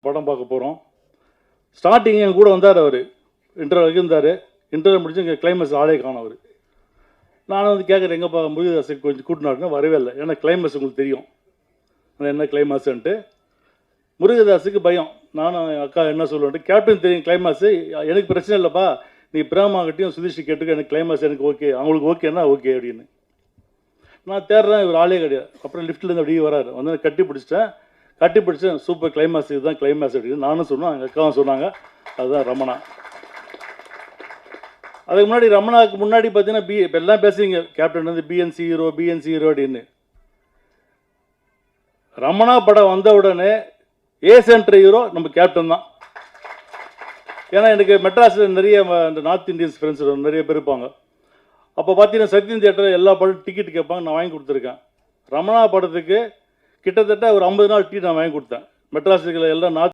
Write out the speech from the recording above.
படம் பார்க்க போகிறோம். ஸ்டார்டிங் என் கூட வந்தார். அவர் இன்டர்வியூ இருந்தார். இன்டர்வியூ முடிச்சு இங்கே கிளைமேக்ஸ் ஆளே காணும். அவர் நானும் வந்து கேட்குறேன், எங்கப்பா முருகதாஸுக்கு கொஞ்சம் கூட்டினாருன்னா வரவே இல்லை. ஏன்னா கிளைமேக்ஸ் உங்களுக்கு தெரியும் என்ன கிளைமேக்ஸ்ன்ட்டு. முருகதாஸுக்கு பயம். நானும் அக்கா என்ன சொல்லுவேன்ட்டு, கேப்டன் தெரியும் கிளைமேக்ஸு, எனக்கு பிரச்சனை இல்லைப்பா, நீ பிரேமாகிட்டையும் சுதீஷ் கேட்டுக்க, எனக்கு கிளைமேக்ஸ் எனக்கு ஓகே, அவங்களுக்கு ஓகேன்னா ஓகே அப்படின்னு. நான் தேடுறேன், இவர் ஆளே கிடையாது. அப்புறம் லிஃப்ட்லேருந்து அப்படியே வராரு. வந்து கட்டி பிடிச்சேன். சூப்பர் கிளைமேக்ஸ், இதுதான் கிளைமேக்ஸ் அப்படின்னு நானும் சொன்னேன், எங்கள் அக்காவும் சொன்னாங்க. அதுதான் ரமணா. அதுக்கு முன்னாடி ரமணாவுக்கு முன்னாடி பார்த்தீங்கன்னா இப்போ எல்லாம் பேசுறீங்க, கேப்டன் வந்து பிஎன்சி ஹீரோ அப்படின்னு. ரமணா படம் வந்த உடனே ஏ சென்டர் ஹீரோ நம்ம கேப்டன் தான். ஏன்னா எனக்கு மெட்ராஸில் நிறைய இந்த நார்த் இந்தியன்ஸ் ஃப்ரெண்ட்ஸ் நிறைய பேர் இருப்பாங்க. அப்போ பார்த்தீங்கன்னா சத்யம் தியேட்டர் எல்லா படம் டிக்கெட் கேட்பாங்க, நான் வாங்கி கொடுத்துருக்கேன். ரமணா படத்துக்கு கிட்டத்தட்ட ஒரு 50 நாள் டிக்கெட் நான் வாங்கி கொடுத்தேன். மெட்ராஸுக்கு எல்லாம் நார்த்